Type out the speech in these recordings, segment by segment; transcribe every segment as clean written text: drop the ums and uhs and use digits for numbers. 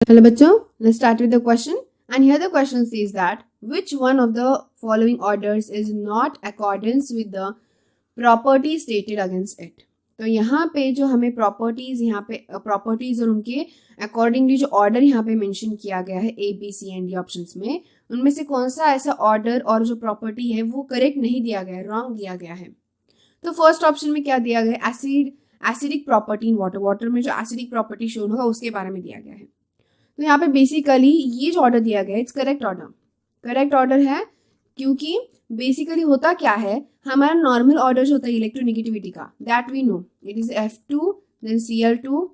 Hello बच्चों, let's start with the question. And here the question says that which one of the following orders is not accordance with the property stated against it. तो यहाँ पे जो हमें properties और उनके accordingly जो order यहाँ पे मेंशन किया गया है A B C and D options में, उनमें से कौन सा ऐसा ऑर्डर और जो प्रॉपर्टी है वो करेक्ट नहीं दिया गया है, रॉन्ग दिया गया है. तो फर्स्ट ऑप्शन में क्या दिया गया है, एसिडिक प्रॉपर्टी इन वाटर में जो एसिडिक प्रॉपर्टी शो होगा उसके बारे में दिया गया है. तो यहाँ पे बेसिकली ये जो ऑर्डर दिया गया है इट्स करेक्ट ऑर्डर है, क्योंकि बेसिकली होता क्या है, हमारा नॉर्मल ऑर्डर जो होता है इलेक्ट्रोनेगेटिविटी का, that we know it is F2 then Cl2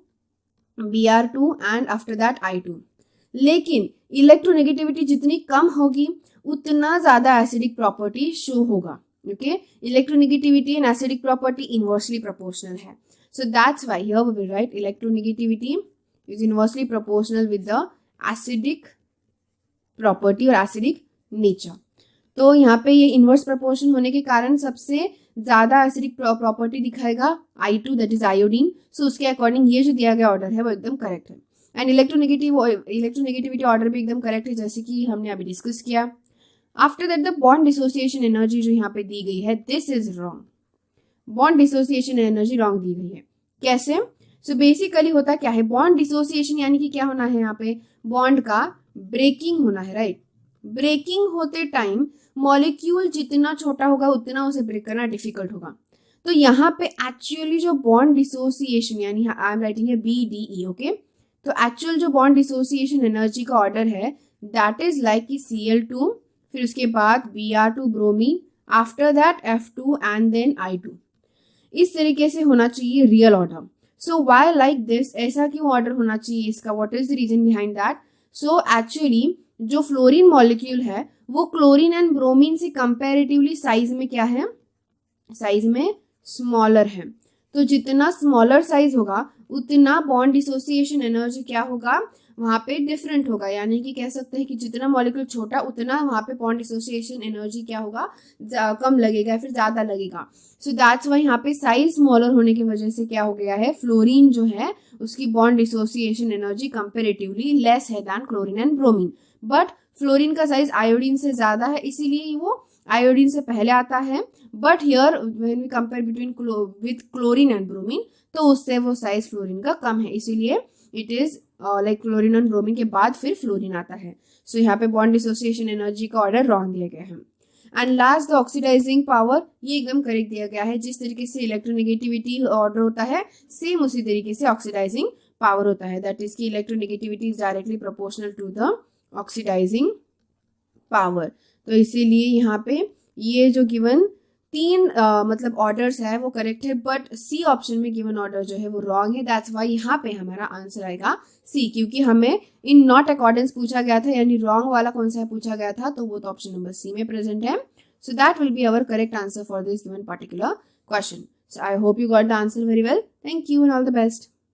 Br2 and after that I2. लेकिन इलेक्ट्रोनेगेटिविटी जितनी कम होगी उतना ज्यादा एसिडिक प्रॉपर्टी शो होगा. Okay, electronegativity and acidic property inversely proportional है. So that's why here we will write electronegativity is inversely proportional with the acidic property और acidic nature. तो यहाँ पे ये इनवर्स प्रोपोर्शन होने के कारण सबसे ज्यादा एसिडिक प्रॉपर्टी दिखाएगा I2 दैट इज आयोडीन. सो उसके अकॉर्डिंग ये जो दिया गया ऑर्डर है वो एकदम करेक्ट है. एंड इलेक्ट्रोनेगेटिविटी ऑर्डर भी एकदम करेक्ट है, जैसे कि हमने अभी डिस्कस किया. After that the bond dissociation energy जो यहाँ पे दी गई है, this is wrong. Bond dissociation energy wrong दी गई है. कैसे? सो बेसिकली होता क्या है, बॉन्ड डिसोसिएशन यानी कि क्या होना है, यहाँ पे बॉन्ड का ब्रेकिंग होना है, राइट. ब्रेकिंग होते टाइम मॉलिक्यूल जितना छोटा होगा उतना उसे ब्रेक करना डिफिकल्ट होगा. तो यहाँ पे एक्चुअली जो बॉन्ड डिसोसिएशन यानी आई एम राइटिंग है BDE. ओके, तो एक्चुअल जो बॉन्ड डिसोसिएशन एनर्जी का ऑर्डर है दैट इज लाइक कि Cl2, फिर उसके बाद Br2 bromine, after that F2 and then I2. इस तरीके से होना चाहिए real order. So why like this, ऐसा क्यों ऑर्डर होना चाहिए इसका, what is the reason behind that. So actually जो फ्लोरीन मॉलिक्यूल है वो क्लोरीन एंड ब्रोमीन से कंपैरेटिवली साइज में क्या है, साइज में स्मॉलर है. तो जितना स्मॉलर साइज होगा उतना बॉन्ड डिसोसिएशन एनर्जी क्या होगा, वहां पे डिफरेंट होगा. यानी कि कह सकते हैं कि जितना मॉलिक्यूल छोटा उतना वहां पे बॉन्ड डिसोसिएशन एनर्जी क्या होगा, कम लगेगा या फिर ज्यादा लगेगा. सो दैट्स वाई यहाँ पे साइज स्मॉलर होने की वजह से क्या हो गया है, फ्लोरीन जो है उसकी bond dissociation energy comparatively less है than chlorine and bromine. But fluorine का साइज आयोडीन से ज्यादा है, इसीलिए वो आयोडीन से पहले आता है. But here when we compare between with chlorine and bromine, तो उससे वो साइज फ्लोरीन का कम है, इसीलिए it is like chlorine and bromine के बाद फिर फ्लोरीन आता है. सो यहाँ पे बॉन्ड डिसोसिएशन एनर्जी का ऑर्डर रॉन्ग दिया गया है. And last the oxidising power, ये एकदम करेक्ट दिया गया है. जिस तरीके से इलेक्ट्रोनेगेटिविटी ऑर्डर होता है सेम उसी तरीके से ऑक्सीडाइजिंग पावर होता है. दैट इज की electronegativity is directly proportional to the oxidising power. तो इसीलिए यहाँ पे ये जो गिवन तीन मतलब ऑर्डर्स है वो करेक्ट है, बट सी ऑप्शन में गिवन ऑर्डर जो है वो रॉन्ग है. दैट्स वाई यहाँ पे हमारा आंसर आएगा सी, क्योंकि हमें इन नॉट अकॉर्डेंस पूछा गया था, यानी रॉन्ग वाला कौन सा पूछा गया था, तो वो तो ऑप्शन नंबर सी में प्रेजेंट है. So that will be our correct answer for this given particular question. So I hope you got the answer very well. Thank you and all the best.